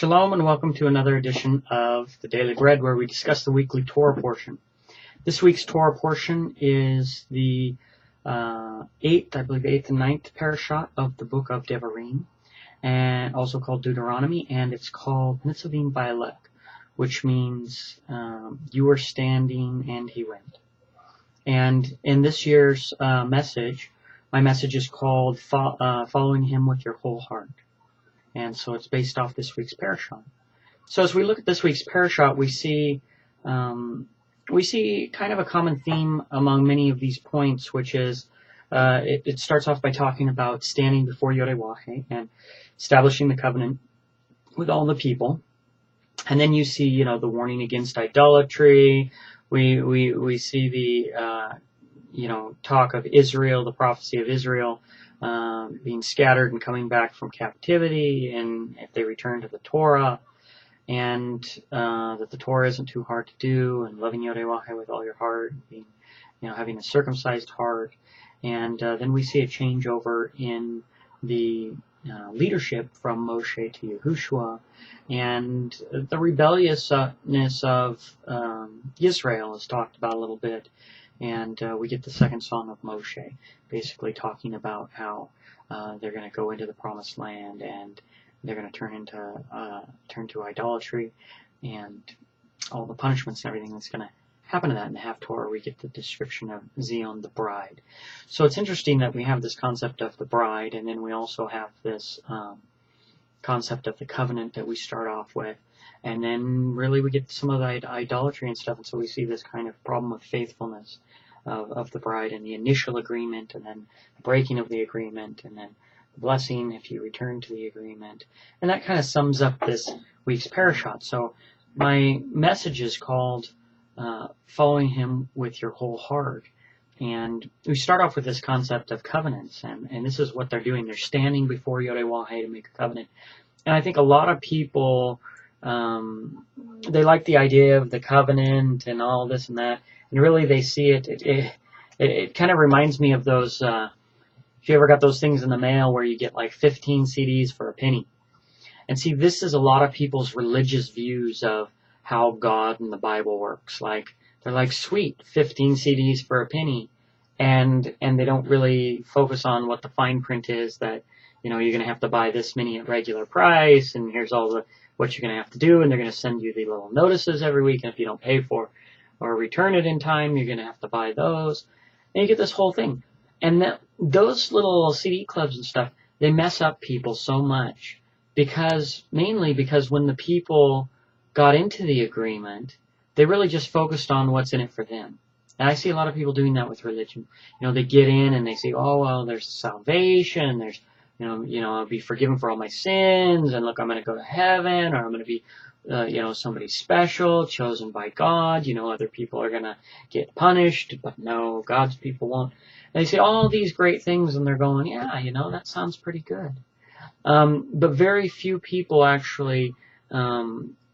Shalom and welcome to another edition of the Daily Bread where we discuss the weekly Torah portion. This week's Torah portion is the 8th and 9th Parashat of the book of Devarim, and also called Deuteronomy, and it's called Nitzavim Vayelech, which means you are standing and he went. And in this year's message, my message is called Following Him with Your Whole Heart. And so it's based off this week's Parashat. So as we look at this week's Parashat, we see kind of a common theme among many of these points, which is it starts off by talking about standing before YHWH and establishing the covenant with all the people. And then you see, the warning against idolatry. We see the talk of Israel, the prophecy of Israel, being scattered and coming back from captivity, and if they return to the Torah, and that the Torah isn't too hard to do, and loving Yahuwah with all your heart, being, having a circumcised heart, and then we see a changeover in the leadership from Moshe to Yahushua, and the rebelliousness of Israel is talked about a little bit. And we get the second song of Moshe, basically talking about how they're going to go into the promised land and they're going to turn to idolatry, and all the punishments and everything that's going to happen to that. In the Haftorah, we get the description of Zion, the bride. So it's interesting that we have this concept of the bride, and then we also have this concept of the covenant that we start off with. And then really we get some of the idolatry and stuff, and so we see this kind of problem with faithfulness of the bride and the initial agreement, and then the breaking of the agreement, and then the blessing if you return to the agreement. And that kind of sums up this week's Parashat. So my message is called Following Him with Your Whole Heart. And we start off with this concept of covenants, and this is what they're doing. They're standing before YHWH to make a covenant. And I think a lot of people, they like the idea of the covenant and all this and that, and really they see it kind of reminds me of those, if you ever got those things in the mail where you get like 15 CDs for a penny. And see, this is a lot of people's religious views of how God and the Bible works. Like, they're like, sweet, 15 CDs for a penny, and they don't really focus on what the fine print is, that, you're going to have to buy this many at regular price, and here's all what you're going to have to do, and they're going to send you the little notices every week, and if you don't pay for or return it in time, you're going to have to buy those, and you get this whole thing. And those little CD clubs and stuff, they mess up people so much, mainly because when the people got into the agreement, they really just focused on what's in it for them. And I see a lot of people doing that with religion. they get in and they say, oh, well, there's salvation, there's I'll be forgiven for all my sins, and look, I'm going to go to heaven, or I'm going to be, somebody special, chosen by God. Other people are going to get punished, but no, God's people won't. And they say all these great things, and they're going, yeah, that sounds pretty good. But very few people actually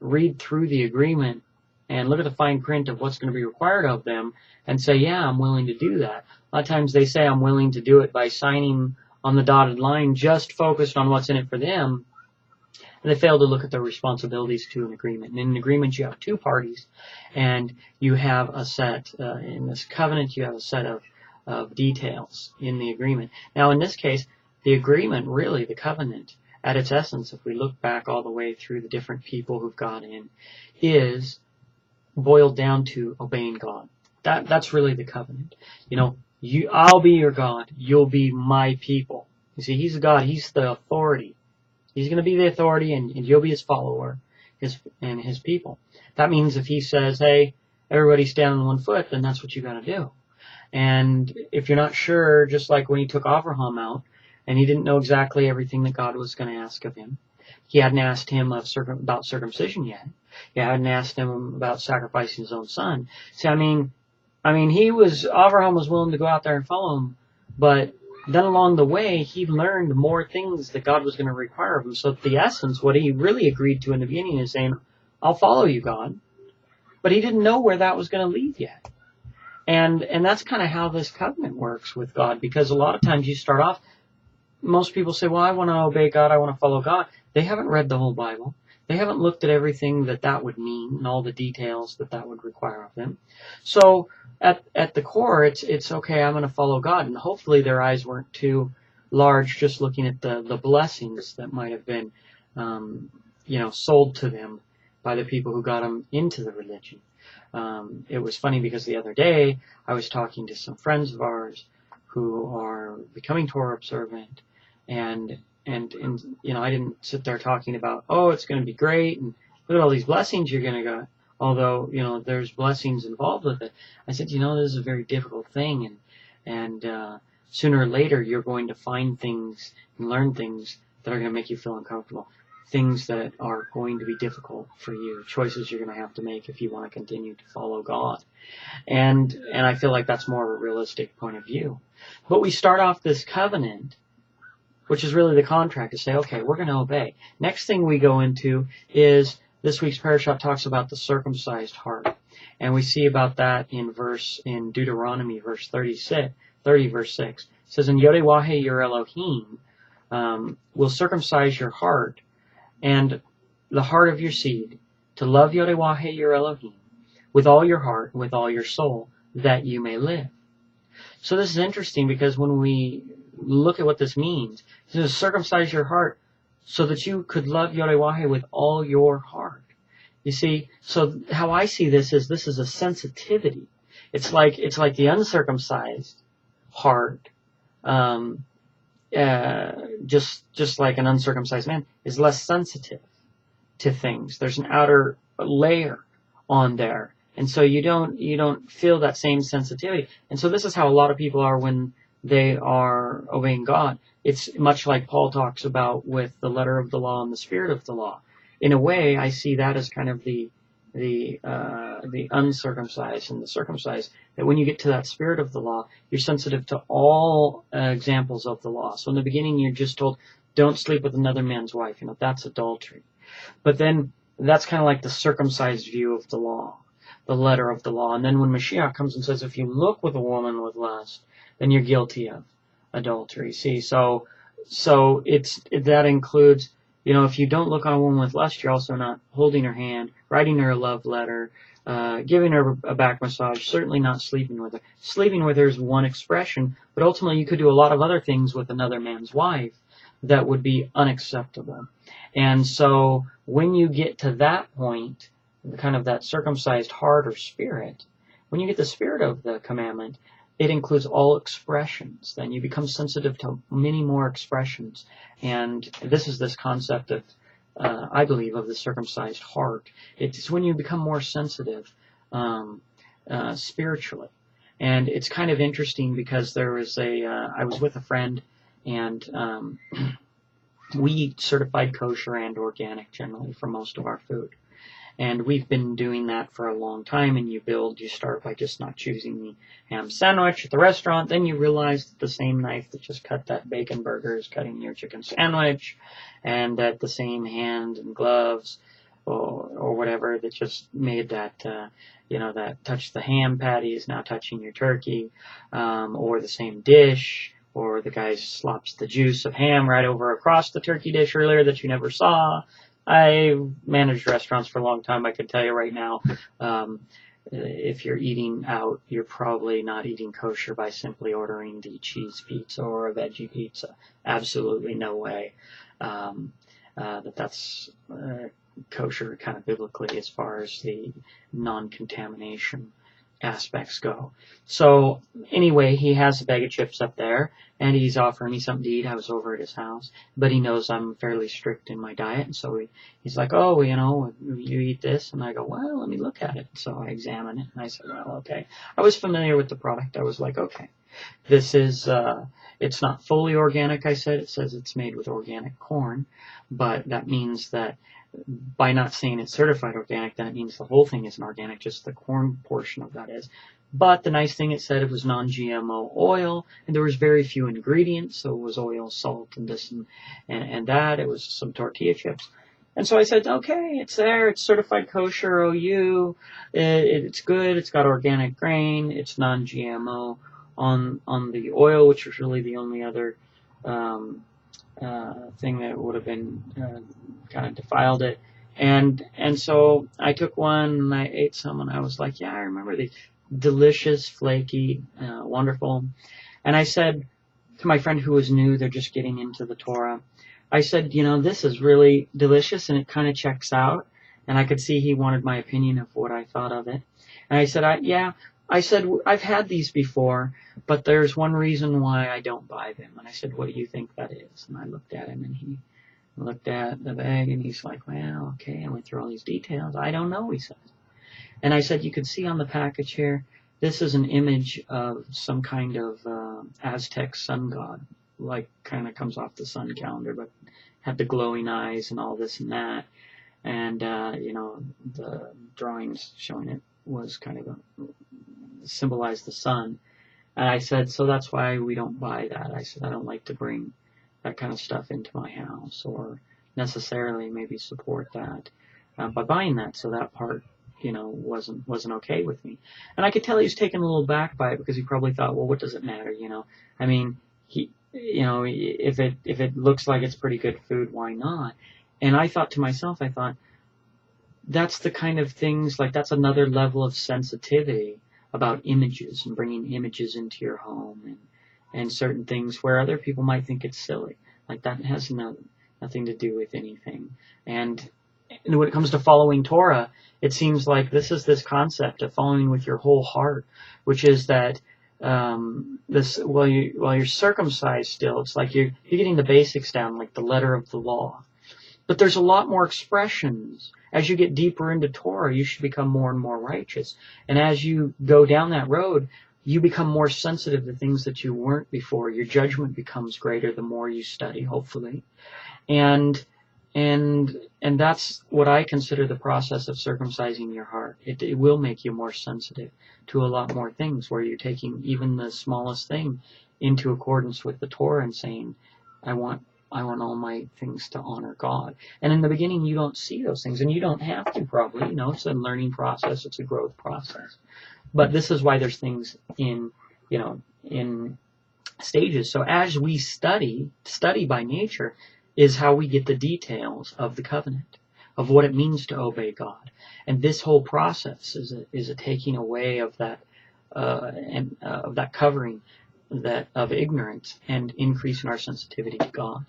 read through the agreement and look at the fine print of what's going to be required of them and say, yeah, I'm willing to do that. A lot of times they say, I'm willing to do it by signing on the dotted line, just focused on what's in it for them, and they fail to look at their responsibilities to an agreement. And in an agreement, you have two parties, and you have a set, in this covenant, you have a set of details in the agreement. Now, in this case, the agreement, really, the covenant, at its essence, if we look back all the way through the different people who've got in, is boiled down to obeying God. That's really the covenant. I'll be your God, you'll be my people. You see, He's God, He's the authority. He's going to be the authority, and you'll be His follower, and His people. That means if He says, hey, everybody stand on one foot, then that's what you got to do. And if you're not sure, just like when He took Abraham out, and he didn't know exactly everything that God was going to ask of him. He hadn't asked him about circumcision yet. He hadn't asked him about sacrificing his own son. See, Abraham was willing to go out there and follow him, but then along the way, he learned more things that God was going to require of him. So at the essence, what he really agreed to in the beginning is saying, I'll follow you, God. But he didn't know where that was going to lead yet. And that's kind of how this covenant works with God, because a lot of times you start off, most people say, well, I want to obey God, I want to follow God. They haven't read the whole Bible. They haven't looked at everything that would mean and all the details that would require of them. So at the core, it's okay, I'm going to follow God. And hopefully their eyes weren't too large just looking at the blessings that might have been, sold to them by the people who got them into the religion. It was funny because the other day I was talking to some friends of ours who are becoming Torah Observant, and I didn't sit there talking about, oh, it's going to be great and look at all these blessings you're going to get, although there's blessings involved with it. I said, this is a very difficult thing, and sooner or later you're going to find things and learn things that are going to make you feel uncomfortable, things that are going to be difficult for you, choices you're going to have to make if you want to continue to follow God. And I feel like that's more of a realistic point of view. But we start off this covenant, which is really the contract, to say, okay, we're going to obey. Next thing we go into is this week's Parashat talks about the circumcised heart. And we see about that in Deuteronomy, verse 30, verse 6. It says, and YHWH, your Elohim, will circumcise your heart and the heart of your seed, to love YHWH, your Elohim, with all your heart, with all your soul, that you may live. So this is interesting because when we look at what this means, it says circumcise your heart so that you could love YHWH with all your heart. You see, so how I see this is a sensitivity. It's like the uncircumcised heart, just like an uncircumcised man, is less sensitive to things. There's an outer layer on there. And so you don't feel that same sensitivity. And so this is how a lot of people are when they are obeying God. It's much like Paul talks about with the letter of the law and the spirit of the law. In a way, I see that as kind of the uncircumcised and the circumcised, that when you get to that spirit of the law, you're sensitive to all examples of the law. So in the beginning, you're just told, don't sleep with another man's wife. That's adultery. But then that's kind of like the circumcised view of the law, the letter of the law. And then when Mashiach comes and says, if you look with a woman with lust, then you're guilty of adultery. See, so that includes, if you don't look on a woman with lust, you're also not holding her hand, writing her a love letter, giving her a back massage, certainly not sleeping with her. Sleeping with her is one expression, but ultimately you could do a lot of other things with another man's wife that would be unacceptable. And so when you get to that point, kind of that circumcised heart or spirit, when you get the spirit of the commandment, it includes all expressions. Then you become sensitive to many more expressions. And this is this concept of, I believe, of the circumcised heart. It's when you become more sensitive spiritually. And it's kind of interesting because there was I was with a friend, and we eat certified kosher and organic generally for most of our food. And we've been doing that for a long time, and you start by just not choosing the ham sandwich at the restaurant, then you realize that the same knife that just cut that bacon burger is cutting your chicken sandwich, and that the same hand and gloves or whatever that just made that, that touched the ham patty is now touching your turkey, or the same dish, or the guy slops the juice of ham right over across the turkey dish earlier that you never saw. I managed restaurants for a long time. I can tell you right now, if you're eating out, you're probably not eating kosher by simply ordering the cheese pizza or a veggie pizza. Absolutely no way that's kosher kind of biblically as far as the non-contamination aspects go. So anyway, he has a bag of chips up there, and he's offering me something to eat. I was over at his house, but he knows I'm fairly strict in my diet, and so he's like, oh, you eat this? And I go, well, let me look at it. So I examine it, and I said, well, okay. I was familiar with the product. I was like, okay, this is, it's not fully organic, I said. It says it's made with organic corn, but that means that by not saying it's certified organic, then it means the whole thing isn't organic, just the corn portion of that is. But the nice thing, it said it was non-GMO oil, and there was very few ingredients, so it was oil, salt, and this and that. It was some tortilla chips. And so I said, okay, it's there, it's certified kosher OU, it's good, it's got organic grain, it's non-GMO on the oil, which was really the only other thing that would have been kind of defiled it. And so I took one and I ate some, and I was like, yeah, I remember these. Delicious, flaky, wonderful. And I said to my friend who was new, they're just getting into the Torah, I said, this is really delicious and it kind of checks out. And I could see he wanted my opinion of what I thought of it. And I said, I've had these before, but there's one reason why I don't buy them. And I said, what do you think that is? And I looked at him, and he looked at the bag, and he's like, well, okay. I went through all these details. I don't know, he said. And I said, you can see on the package here, this is an image of some kind of Aztec sun god, like kind of comes off the sun calendar, but had the glowing eyes and all this and that. And, the drawings showing it was kind of symbolized the sun. And I said, so that's why we don't buy that. I said, I don't like to bring that kind of stuff into my house or necessarily maybe support that by buying that. So that part, wasn't okay with me. And I could tell he was taken a little back by it, because he probably thought, well, what does it matter? I mean, if it looks like it's pretty good food, why not? And I thought to myself, that's the kind of things, like that's another level of sensitivity about images and bringing images into your home and certain things where other people might think it's silly. Like that has nothing to do with anything. And when it comes to following Torah, it seems like this concept of following with your whole heart, which is that while you're circumcised still, it's like you're getting the basics down, like the letter of the law. But there's a lot more expressions. As you get deeper into Torah, you should become more and more righteous. And as you go down that road, you become more sensitive to things that you weren't before. Your judgment becomes greater the more you study, hopefully. And that's what I consider the process of circumcising your heart. It will make you more sensitive to a lot more things, where you're taking even the smallest thing into accordance with the Torah and saying, I want all my things to honor God. And in the beginning, you don't see those things, and you don't have to probably. It's a learning process. It's a growth process. But this is why there's things in stages. So as we study by nature, is how we get the details of the covenant, of what it means to obey God. And this whole process is a taking away of that of that covering of ignorance and increasing our sensitivity to God.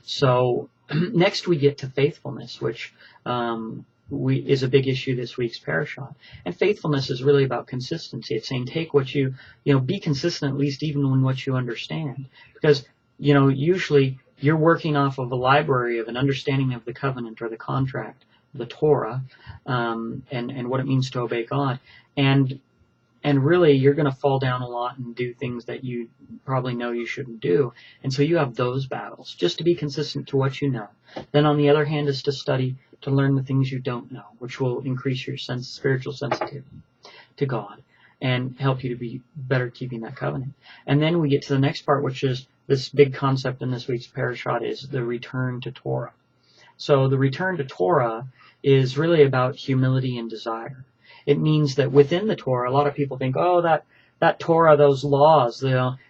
So next we get to faithfulness, which is a big issue this week's Parashat. And faithfulness is really about consistency. It's saying take what be consistent, at least even in what you understand. Because, usually you're working off of a library of an understanding of the covenant or the contract, the Torah, and what it means to obey God. And really, you're going to fall down a lot and do things that you probably know you shouldn't do. And so you have those battles, just to be consistent to what you know. Then on the other hand is to study, to learn the things you don't know, which will increase your spiritual sensitivity to God and help you to be better keeping that covenant. And then we get to the next part, which is this big concept in this week's Parashat, is the return to Torah. So the return to Torah is really about humility and desire. It means that within the Torah, a lot of people think, oh, that Torah, those laws,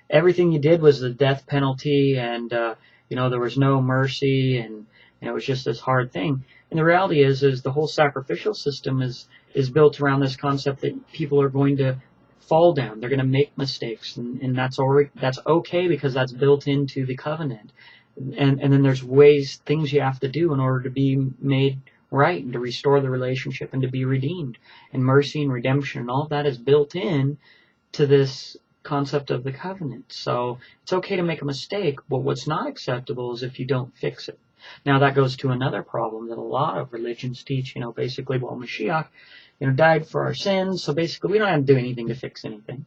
everything you did was the death penalty, and there was no mercy, and it was just this hard thing. And the reality is the whole sacrificial system is built around this concept that people are going to fall down. They're going to make mistakes, and that's okay, because that's built into the covenant. And then there's things you have to do in order to be made right and to restore the relationship and to be redeemed. And mercy and redemption and all of that is built in to this concept of the covenant. So it's okay to make a mistake, but what's not acceptable is if you don't fix it. Now that goes to another problem that a lot of religions teach, basically, well, Mashiach, died for our sins, so basically we don't have to do anything to fix anything.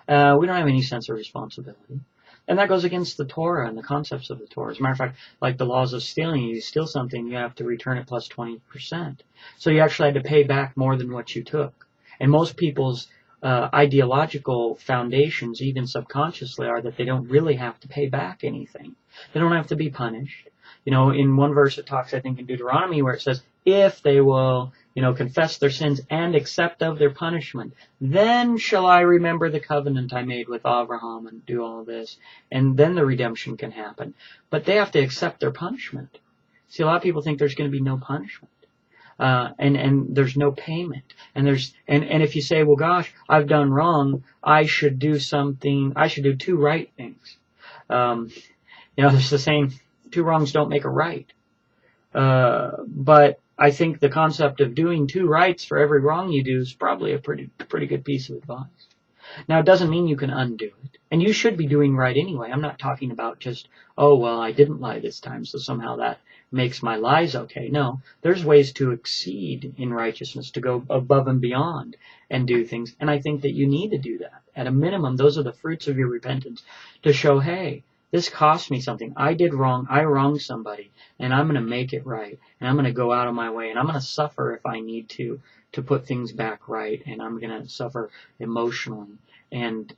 We don't have any sense of responsibility. And that goes against the Torah and the concepts of the Torah. As a matter of fact, like the laws of stealing, you steal something, you have to return it plus 20%. So you actually had to pay back more than what you took. And most people's ideological foundations, even subconsciously, are that they don't really have to pay back anything. They don't have to be punished. In one verse it talks, I think, in Deuteronomy, where it says, if they will, confess their sins and accept of their punishment, then shall I remember the covenant I made with Abraham and do all this. And then the redemption can happen. But they have to accept their punishment. See, a lot of people think there's going to be no punishment. and there's no payment. And if you say, well, gosh, I've done wrong, I should do two right things. There's the saying, two wrongs don't make a right. But I think the concept of doing two rights for every wrong you do is probably a pretty good piece of advice. Now, it doesn't mean you can undo it. And you should be doing right anyway. I'm not talking about just, oh, well, I didn't lie this time, so somehow that makes my lies okay. No, there's ways to exceed in righteousness, to go above and beyond and do things. And I think that you need to do that. At a minimum, those are the fruits of your repentance, to show, hey, this cost me something. I did wrong. I wronged somebody, and I'm going to make it right. And I'm going to go out of my way, and I'm going to suffer if I need to put things back right. And I'm going to suffer emotionally and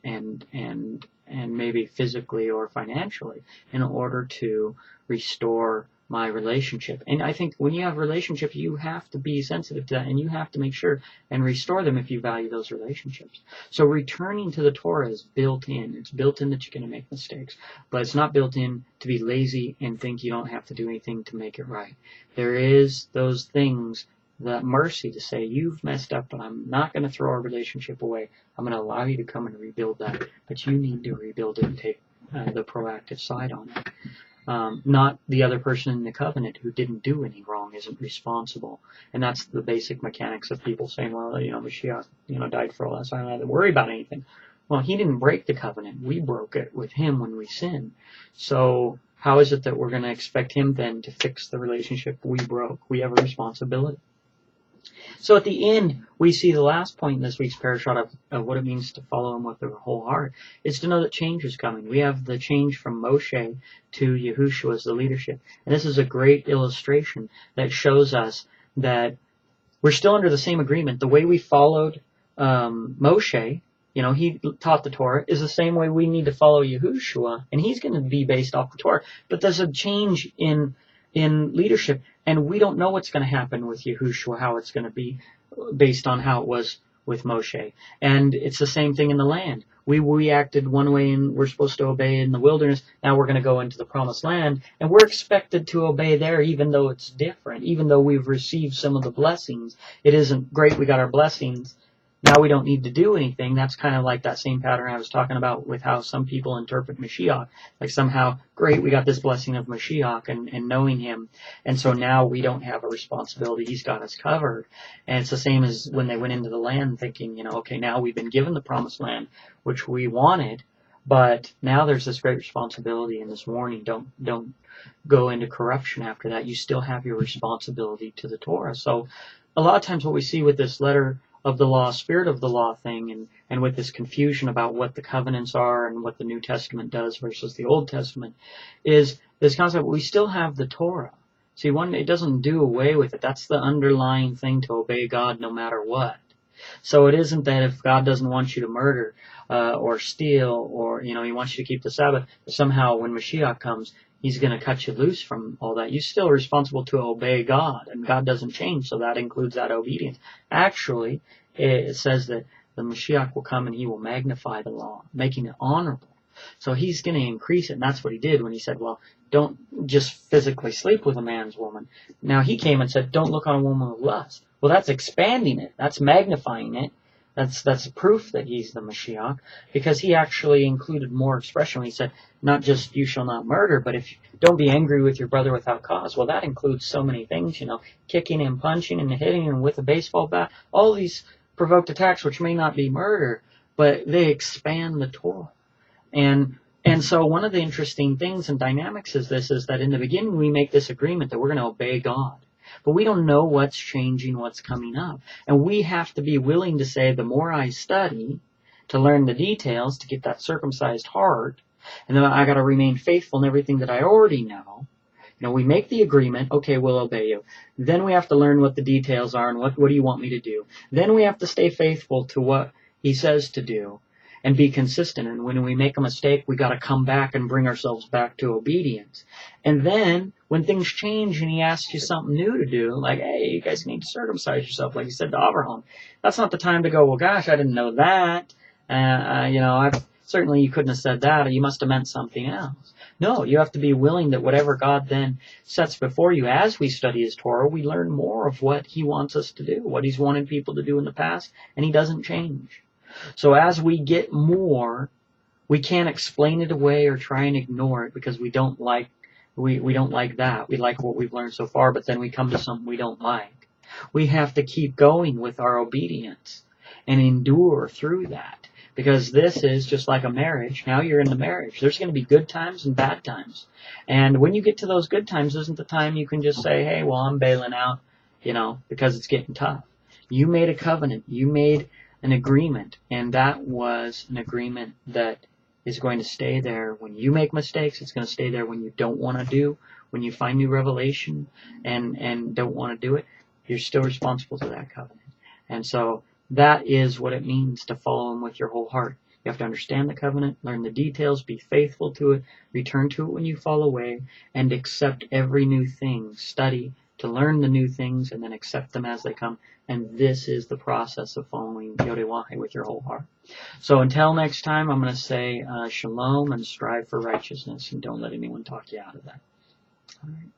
maybe physically or financially in order to restore my relationship. And I think when you have relationships, you have to be sensitive to that, and you have to make sure and restore them if you value those relationships. So returning to the Torah is built in. It's built in that you're going to make mistakes, but it's not built in to be lazy and think you don't have to do anything to make it right. There is those things, that mercy to say, you've messed up, but I'm not going to throw our relationship away. I'm going to allow you to come and rebuild that, but you need to rebuild it and take the proactive side on it. Not the other person in the covenant who didn't do any wrong isn't responsible. And that's the basic mechanics of people saying, well, Mashiach, died for us. I don't have to worry about anything. Well, he didn't break the covenant. We broke it with him when we sinned. So how is it that we're going to expect him then to fix the relationship we broke? We have a responsibility. So at the end, we see the last point in this week's parashat of what it means to follow him with their whole heart is to know that change is coming. We have the change from Moshe to Yahushua as the leadership. And this is a great illustration that shows us that we're still under the same agreement. The way we followed Moshe, he taught the Torah, is the same way we need to follow Yahushua, and he's going to be based off the Torah. But there's a change in leadership, and we don't know what's going to happen with Yahushua, how it's going to be based on how it was with Moshe. And it's the same thing in the land. We acted one way and we're supposed to obey in the wilderness. Now we're going to go into the promised land, and we're expected to obey there even though it's different, even though we've received some of the blessings. It isn't great we got our blessings, now we don't need to do anything. That's kind of like that same pattern I was talking about with how some people interpret Mashiach. Like somehow, great, we got this blessing of Mashiach and knowing him. And so now we don't have a responsibility. He's got us covered. And it's the same as when they went into the land thinking, okay, now we've been given the promised land, which we wanted. But now there's this great responsibility and this warning. Don't go into corruption after that. You still have your responsibility to the Torah. So a lot of times what we see with this letter of the law, spirit of the law thing, and with this confusion about what the covenants are and what the New Testament does versus the Old Testament, is this concept, we still have the Torah. See, it doesn't do away with it. That's the underlying thing, to obey God no matter what. So it isn't that if God doesn't want you to murder or steal, or he wants you to keep the Sabbath, somehow when Mashiach comes, he's going to cut you loose from all that. You're still responsible to obey God, and God doesn't change, so that includes that obedience. Actually, it says that the Mashiach will come and he will magnify the law, making it honorable. So he's going to increase it, and that's what he did when he said, well, don't just physically sleep with a man's woman. Now he came and said, don't look on a woman with lust. Well, that's expanding it. That's magnifying it. That's proof that he's the Mashiach, because he actually included more expression when he said, not just you shall not murder, but if don't be angry with your brother without cause. Well, that includes so many things, kicking and punching and hitting him with a baseball bat, all these provoked attacks, which may not be murder, but they expand the Torah. And so one of the interesting things and dynamics is that in the beginning we make this agreement that we're going to obey God. But we don't know what's changing, what's coming up. And we have to be willing to say, the more I study to learn the details, to get that circumcised heart, and then I got to remain faithful in everything that I already know. We make the agreement, okay, we'll obey you. Then we have to learn what the details are and what do you want me to do. Then we have to stay faithful to what he says to do and be consistent. And when we make a mistake, we got to come back and bring ourselves back to obedience. And then when things change and he asks you something new to do, like, hey, you guys need to circumcise yourself, like he said to Abraham, that's not the time to go, well, gosh, I didn't know that. Certainly you couldn't have said that, or you must have meant something else. No, you have to be willing that whatever God then sets before you as we study His Torah, we learn more of what He wants us to do, what He's wanted people to do in the past, and He doesn't change. So as we get more, we can't explain it away or try and ignore it because we don't like that. We like what we've learned so far, but then we come to something we don't like. We have to keep going with our obedience and endure through that. Because this is just like a marriage. Now you're in the marriage. There's going to be good times and bad times. And when you get to those good times, isn't the time you can just say, hey, well, I'm bailing out, because it's getting tough. You made a covenant. You made an agreement. And that was an agreement that is going to stay there. When you make mistakes, it's going to stay there. When you don't want to do, when you find new revelation and don't want to do it, you're still responsible to that covenant. And so that is what it means to follow Him with your whole heart. You have to understand the covenant, learn the details, be faithful to it, return to it when you fall away, and accept every new thing. Study to learn the new things and then accept them as they come. And this is the process of following YHWH with your whole heart. So until next time, I'm going to say Shalom and strive for righteousness, and don't let anyone talk you out of that. All right.